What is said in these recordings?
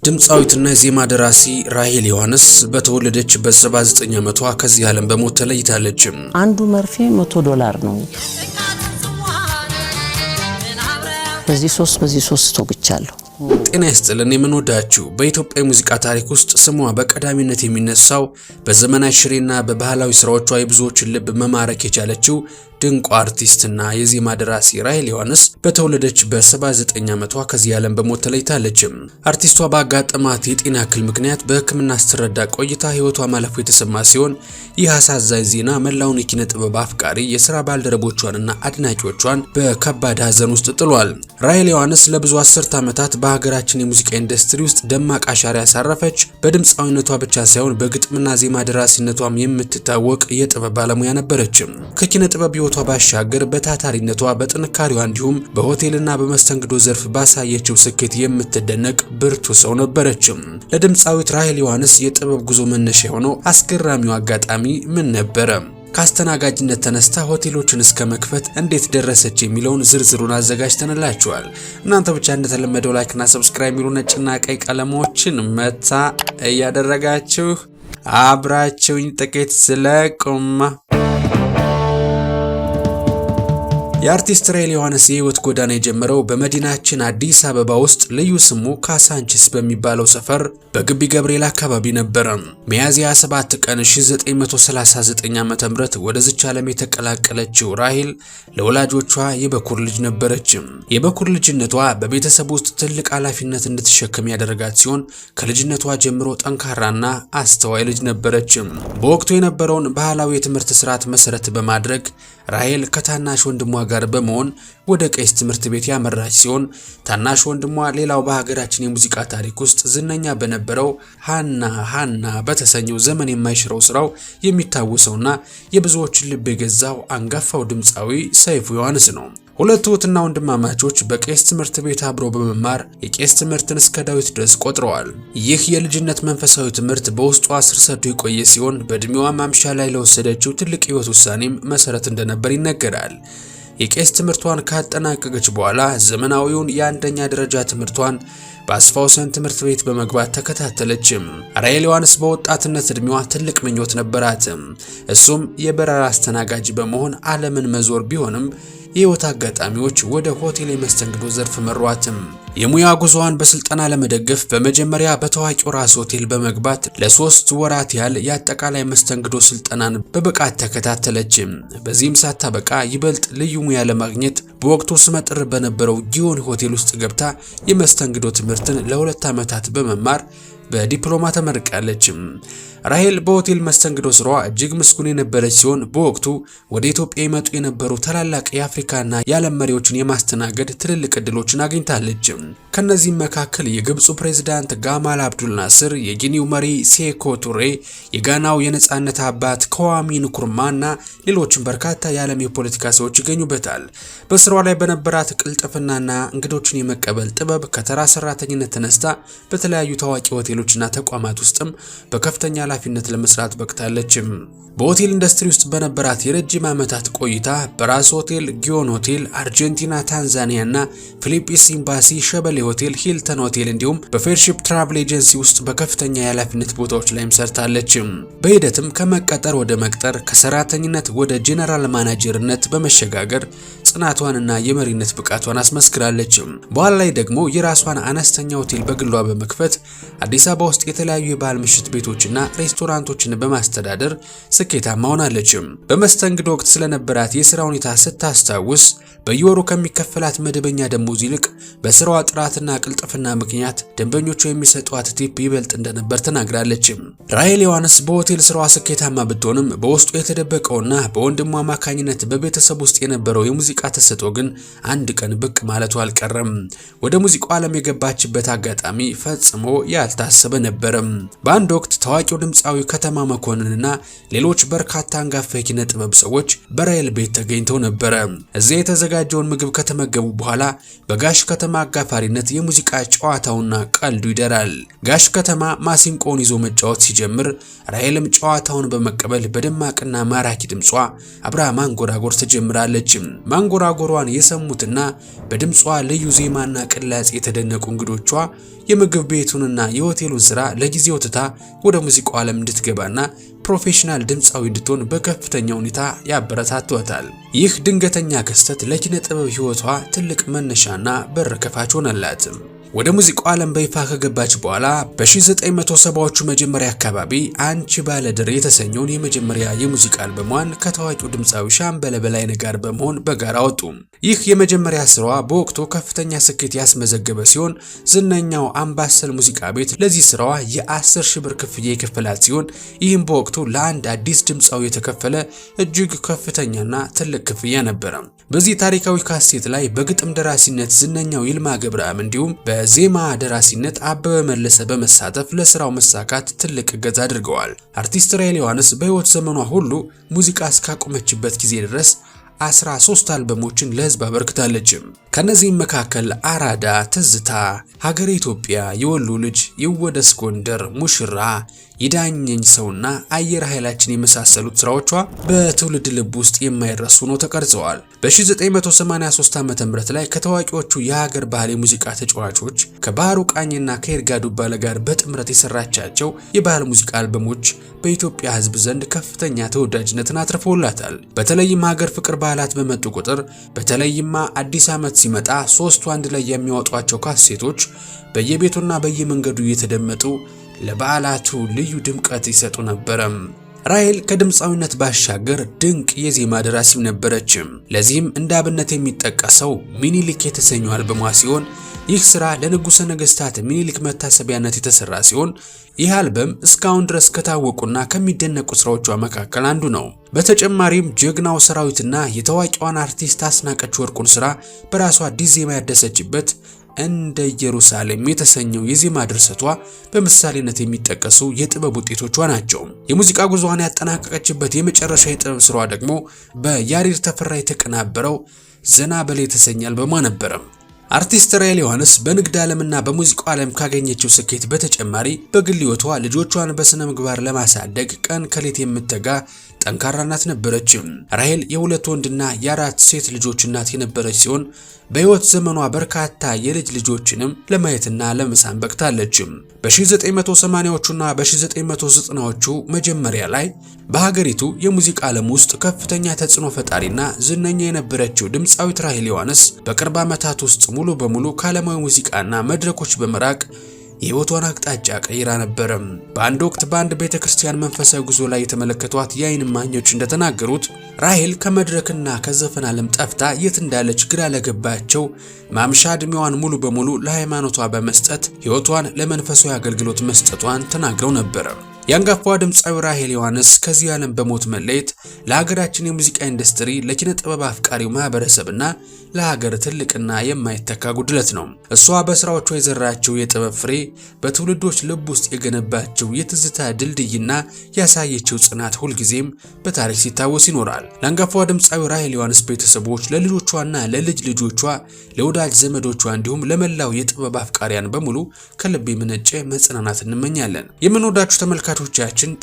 ድምጻዊትና የዜማ ደራሲ ራሄል ዮሐንስ በተወለደች በ79 ዓመቷ ከዚህ ዓለም በሞት ተለይታለች። አንዱ መርፌ $100 ነው። በዚህ ሶስት ተወግቻለሁ። ጤና ይስጥልን የምንወዳችሁ በኢትዮጵያ ሙዚቃ ታሪክ ውስጥ ስሟ በቀዳሚነት የሚነሳው በዘመናዊ ሽሬና በባህላዊ ስራዎቿ የብዙዎችን ልብ መማረክ የቻለችው ድንቁ አርቲስትና የዜማ ደራሲ ራሄል ዮሐንስ በተወለደች በ79 ዓመቷ ከዚህ ዓለም በሞት ተለይታለች። አርቲስቷ ባጋጠማት የጤና እክል ምክንያት በሕክምና ስትረዳ ቆይታ ህይወቷ ማለፉ የተሰማ ሲሆን ይህ አሳዛኝ ዜና መላውን የኪነ ጥበብ አፍቃሪ የሥራ ባልደረቦቿንና አድናቂዎቿን በከባድ ሐዘን ውስጥ ጥሏል። ራሄል ዮሐንስ ለብዙ አስርት ዓመታት በሀገራችን የሙዚቃ ኢንዱስትሪ ውስጥ ደማቅ አሻራ ያሳረፈች በድምፃዊነቷ ብቻ ሳይሆን በግጥምና ዜማ ደራሲነቷም የምትታወቅ የጥበብ ባለሙያ ነበረች። ከኪነ ጥበብ ህይወቷ ባሻገር በታታሪነቷ በጥንካሬዋ እንዲሁም በሆቴልና በመስተንግዶ ዘርፍ ባሳየችው ስኬት የምትደነቅ ብርቱ ሰው ነበረች። ለድምፃዊት ራሄል ዮሐንስ የጥበብ ጉዞ መነሻ የሆነው አስገራሚው አጋጣሚ ምን ነበረ? ከአስተናጋጅነት ተነስታ ሆቴሎችን እስከ መክፈት እንዴት ደረሰች የሚለውን ዝርዝሩን አዘጋጅተንላችኋል። እናንተ ብቻ እንደተለመደው ላይክና ሰብስክራይብ የሚሉ ነጭና ቀይ ቀለሞችን መታ እያደረጋችሁ አብራችሁኝ ጥቂት ስለቁማ። የአርቲስት ራሄል ዮሐንስ የህይወት ጎዳና የጀመረው በመዲናችን አዲስ አበባ ውስጥ ልዩ ስሙ ካሳንቺስ በሚባለው ሰፈር በግቢ ገብርኤል አካባቢ ነበረ። ሚያዝያ 7 ቀን 1939 ዓ.ም ወደዚች ዓለም የተቀላቀለችው ራሄል ለወላጆቿ የበኩር ልጅ ነበረች። የበኩር ልጅነቷ በቤተሰብ ውስጥ ትልቅ ኃላፊነት እንድትሸከም ያደረጋት ሲሆን ከልጅነቷ ጀምሮ ጠንካራና አስተዋይ ልጅ ነበረች። በወቅቱ የነበረውን ባህላዊ የትምህርት ስርዓት መሰረት በማድረግ ራሄል ከታናሽ ወንድሟ ጋር በመሆን ወደ ቄስ ትምህርት ቤት ያመራች ሲሆን ታናሽ ወንድሟ ሌላው በሀገራችን የሙዚቃ ታሪክ ውስጥ ዝነኛ በነበረው ሃና በተሰኘው ዘመን የማይሽረው ስራው የሚታወሰውና የብዙዎችን ልብ የገዛው አንጋፋው ድምፃዊ ሰይፉ ዮሐንስ ነው። ሁለቱ እህትና ወንድማማቾች በቄስ ትምህርት ቤት አብረው በመማር የቄስ ትምህርትን እስከ ዳዊት ድረስ ቆጥረዋል። ይህ የልጅነት መንፈሳዊ ትምህርት በውስጧ ስር ሰዶ የቆየ ሲሆን በእድሜዋ ማምሻ ላይ ለወሰደችው ትልቅ ህይወት ውሳኔም መሰረት እንደነበር ይነገራል። የቄስ ትምህርቷን ካጠናቀቀች በኋላ ዘመናዊውን የአንደኛ ደረጃ ትምህርቷን በአስፋውሰን ትምህርት ቤት በመግባት ተከታተለች። ራሄል ዮሐንስ በወጣትነት እድሜዋ ትልቅ ምኞት ነበራት። እሱም የበረራ አስተናጋጅ በመሆን ዓለምን መዞር ቢሆንም የህይወት አጋጣሚዎች ወደ ሆቴል የመስተንግዶ ዘርፍ መሯትም። የሙያ ጉዞዋን በስልጠና ለመደገፍ በመጀመሪያ በታዋቂው ራስ ሆቴል በመግባት ለ3 ወራት ያህል የአጠቃላይ መስተንግዶ ስልጠናን በብቃት ተከታተለች። በዚህም ሳታበቃ ይበልጥ ልዩ ሙያ ለማግኘት በወቅቱ ስመጥር በነበረው ጊዮን ሆቴል ውስጥ ገብታ የመስተንግዶ ትምህርትን ለ2 ዓመታት በመማር በዲፕሎማ ተመርቃለች። ራሄል በሆቴል መስተንግዶ ስራዋ እጅግ ምስጉን የነበረች ሲሆን በወቅቱ ወደ ኢትዮጵያ የመጡ የነበሩ ታላላቅ የአፍሪካና የዓለም መሪዎችን የማስተናገድ ትልልቅ እድሎችን አግኝታለች። ከነዚህም መካከል የግብፁ ፕሬዝዳንት ጋማል አብዱል ናስር፣ የጊኒው መሪ ሴኮ ቱሬ፣ የጋናው የነጻነት አባት ከዋሚ ንኩርማና ሌሎችም በርካታ የዓለም የፖለቲካ ሰዎች ይገኙበታል። በስራዋ ላይ በነበራት ቅልጥፍናና እንግዶችን የመቀበል ጥበብ ከተራ ሰራተኝነት ተነስታ በተለያዩ ታዋቂ ሆቴሎችና ተቋማት ውስጥም በከፍተኛ ኃላፊነት ለመስራት በቅታለች። በሆቴል ኢንዱስትሪ ውስጥ በነበራት የረጅም ዓመታት ቆይታ በራስ ሆቴል፣ ጊዮን ሆቴል፣ አርጀንቲና፣ ታንዛኒያና ፊሊፒንስ ኤምባሲ፣ ሸበሌ ሆቴል፣ ሂልተን ሆቴል እንዲሁም በፌርሺፕ ትራቭል ኤጀንሲ ውስጥ በከፍተኛ የኃላፊነት ቦታዎች ላይም ሰርታለች። በሂደትም ከመቀጠር ወደ መቅጠር ከሰራተኝነት ወደ ጄኔራል ማናጀርነት በመሸጋገር ጽናቷንና የመሪነት ብቃቷን አስመስክራለች። በኋላ ላይ ደግሞ የራሷን አነስተኛ ሆቴል በግሏ በመክፈት አዲስ አበባ ውስጥ የተለያዩ የባህል ምሽት ቤቶችና ሬስቶራንቶችን በማስተዳደር ስኬታማ ሆናለች። በመስተንግዶ ወቅት ስለነበራት የሥራ ሁኔታ ስታስታውስ በየወሩ ከሚከፈላት መደበኛ ደሞዝ ይልቅ በስራዋ ጥራትና ቅልጥፍና ምክንያት ደንበኞቿ የሚሰጧት ቲፕ ይበልጥ እንደነበር ተናግራለች። ራሄል ዮሐንስ በሆቴል ስራዋ ስኬታማ ብትሆንም በውስጡ የተደበቀውና በወንድሟ አማካኝነት በቤተሰብ ውስጥ የነበረው የሙዚቃ ተሰጥኦ ግን አንድ ቀን ብቅ ማለቱ አልቀረም። ወደ ሙዚቃው ዓለም የገባችበት አጋጣሚ ፈጽሞ ያልታሰበ ነበር። በአንድ ወቅት ታዋቂው ድምፃዊ ከተማ መኮንንና ሌሎች በርካታ አንጋፋ የኪነ ጥበብ ሰዎች በራሄል ቤት ተገኝተው ነበር። እዚያ የተዘጋጀውን ምግብ ከተመገቡ በኋላ በጋሽ ከተማ አጋፋሪነት የሙዚቃ ጨዋታውና ቀልዱ ይደራል። ጋሽ ከተማ ማሲንቆን ይዞ መጫወት ሲጀምር ራሄልም ጨዋታውን በመቀበል በደማቅና ማራኪ ድምጿ አብራ ማንጎራጎር ትጀምራለች። ማንጎራጎሯን የሰሙትና በድምጿ ልዩ ዜማና ቅላጼ የተደነቁ እንግዶቿ የምግብ ቤቱንና የሆቴሉን ስራ ለጊዜው ትታ ወደ ሙዚቃው ዓለም እንድትገባና ፕሮፌሽናል ድምፃዊ እንድትሆን በከፍተኛ ሁኔታ ያበረታቷታል። ይህ ድንገተኛ ክስተት ለኪነ ጥበብ ህይወቷ ትልቅ መነሻና በር ከፋች ሆነላት። ወደ ሙዚቃው ዓለም በይፋ ከገባች በኋላ በ1970ዎቹ መጀመሪያ አካባቢ አንቺ ባለድር የተሰኘውን የመጀመሪያ የሙዚቃ አልበሟን ከታዋቂው ድምፃዊ ሻምበል በላይነህ ጋር በመሆን በጋራ ወጡ። ይህ የመጀመሪያ ስራዋ በወቅቱ ከፍተኛ ስኬት ያስመዘገበ ሲሆን ዝነኛው አምባሰል ሙዚቃ ቤት ለዚህ ስራዋ የ10,000 ብር ክፍያ የከፈላት ሲሆን ይህም በወቅቱ ለአንድ አዲስ ድምፃዊ የተከፈለ እጅግ ከፍተኛና ትልቅ ክፍያ ነበረ። በዚህ ታሪካዊ ካሴት ላይ በግጥም ደራሲነት ዝነኛው ይልማ ገብረአብ እንዲሁም በዜማ ደራሲነት አበበ መለሰ በመሳተፍ ለስራው መሳካት ትልቅ እገዛ አድርገዋል። አርቲስት ራሔል ዮሐንስ በህይወት ዘመኗ ሁሉ ሙዚቃ እስካቆመችበት ጊዜ ድረስ 13 አልበሞችን ለህዝብ አበርክታለች። ከነዚህም መካከል አራዳ፣ ትዝታ፣ ሀገረ ኢትዮጵያ፣ የወሎ ልጅ፣ ይወደስ ጎንደር፣ ሙሽራ፣ ይዳኘኝ ሰውና አየር ኃይላችን የመሳሰሉት ስራዎቿ በትውልድ ልብ ውስጥ የማይረሱ ነው ተቀርጸዋል። በ1983 ዓ.ም ላይ ከታዋቂዎቹ የሀገር ባህል የሙዚቃ ተጫዋቾች ከባህሩ ቃኝና ከይርጋ ዱባለ ጋር በጥምረት የሰራቻቸው የባህል ሙዚቃ አልበሞች በኢትዮጵያ ህዝብ ዘንድ ከፍተኛ ተወዳጅነትን አትርፈውላታል። በተለይም ሀገር ፍቅር በዓላት በመጡ ቁጥር በተለይማ አዲስ ዓመት ሲመጣ ሶስቱ አንድ ላይ የሚያወጧቸው ካሴቶች በየቤቱና በየመንገዱ እየተደመጡ ለበዓላቱ ልዩ ድምቀት ይሰጡ ነበር። ራሔል ከድምፃዊነት ባሻገር ድንቅ የዜማ ደራሲም ነበረች። ለዚህም እንደ አብነት የሚጠቀሰው ሚኒሊክ የተሰኘው አልበሟ ሲሆን ይህ ስራ ለንጉሠ ነገሥታት ሚኒሊክ መታሰቢያነት የተሰራ ሲሆን ይህ አልበም እስካሁን ድረስ ከታወቁና ከሚደነቁ ስራዎቿ መካከል አንዱ ነው። በተጨማሪም ጀግናው ሰራዊትና የታዋቂዋን አርቲስት አስናቀች ወርቁን ስራ በራሷ አዲስ ዜማ ያደሰችበት እንደ ኢየሩሳሌም የተሰኘው የዜማ ድርሰቷ በምሳሌነት የሚጠቀሱ የጥበብ ውጤቶቿ ናቸው። የሙዚቃ ጉዞዋን ያጠናቀቀችበት የመጨረሻ የጥበብ ስራዋ ደግሞ በያሬድ ተፈራ የተቀናበረው ዘና በል የተሰኘ አልበሟ ነበረ። አርቲስት ራሔል ዮሐንስ በንግድ ዓለምና በሙዚቃው ዓለም ካገኘችው ስኬት በተጨማሪ በግል ሕይወቷ ልጆቿን በስነ ምግባር ለማሳደግ ቀን ከሌት የምትተጋ ጠንካራ እናት ነበረች። ራሔል የሁለት ወንድና የአራት ሴት ልጆች እናት የነበረች ሲሆን በህይወት ዘመኗ በርካታ የልጅ ልጆችንም ለማየትና ለመሳም በቅታለች። በ1980ዎቹና በ1990ዎቹ መጀመሪያ ላይ በሀገሪቱ የሙዚቃ ዓለም ውስጥ ከፍተኛ ተጽዕኖ ፈጣሪና ዝነኛ የነበረችው ድምፃዊት ራሔል ዮሐንስ በቅርብ ዓመታት ውስጥ ሙሉ በሙሉ ከዓለማዊ ሙዚቃና መድረኮች በመራቅ የህይወቷን አቅጣጫ ቀይራ ነበር። በአንድ ወቅት በአንድ ቤተክርስቲያን መንፈሳዊ ጉዞ ላይ የተመለከቷት የዓይን እማኞች እንደተናገሩት ራሔል ከመድረክና ከዘፈን ዓለም ጠፍታ የት እንዳለች ግራ ለገባቸው ማምሻ ዕድሜዋን ሙሉ በሙሉ ለሃይማኖቷ በመስጠት ህይወቷን ለመንፈሳዊ አገልግሎት መስጠቷን ተናግረው ነበር። የአንጋፋዋ ድምፃዊ ራሔል ዮሐንስ ከዚህ ዓለም በሞት መለየት ለሀገራችን የሙዚቃ ኢንዱስትሪ፣ ለኪነ ጥበብ አፍቃሪው ማህበረሰብና ለሀገር ትልቅና የማይተካ ጉድለት ነው። እሷ በስራዎቿ የዘራችው የጥበብ ፍሬ፣ በትውልዶች ልብ ውስጥ የገነባችው የትዝታ ድልድይና ያሳየችው ጽናት ሁልጊዜም በታሪክ ሲታወስ ይኖራል። ለአንጋፋዋ ድምፃዊ ራሔል ዮሐንስ ቤተሰቦች፣ ለልጆቿና ለልጅ ልጆቿ፣ ለወዳጅ ዘመዶቿ እንዲሁም ለመላው የጥበብ አፍቃሪያን በሙሉ ከልብ የመነጨ መጽናናት እንመኛለን። የምንወዳችሁ ተመልካቾቻችን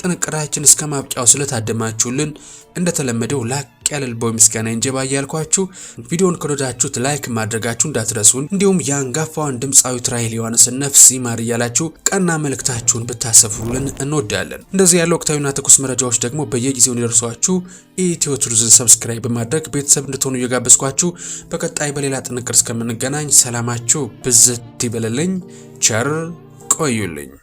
ጥንቅራችን እስከ ማብቂያው ስለታደማችሁልን እንደተለመደው ላቅ ያለ ልባዊ ምስጋና እንጀባ እያልኳችሁ ቪዲዮውን ከወደዳችሁት ላይክ ማድረጋችሁ እንዳትረሱን፣ እንዲሁም የአንጋፋዋን ድምፃዊት ራሔል ዮሐንስን ነፍስ ይማር እያላችሁ ቀና መልእክታችሁን ብታሰፍሩልን እንወዳለን። እንደዚህ ያለ ወቅታዊና ትኩስ መረጃዎች ደግሞ በየጊዜው እንዲደርሷችሁ ኢትዮ ቱሪዝም ሰብስክራይብ በማድረግ ቤተሰብ እንድትሆኑ እየጋበዝኳችሁ በቀጣይ በሌላ ጥንቅር እስከምንገናኝ ሰላማችሁ ብዝት ይበለልኝ። ቸር ቆዩልኝ።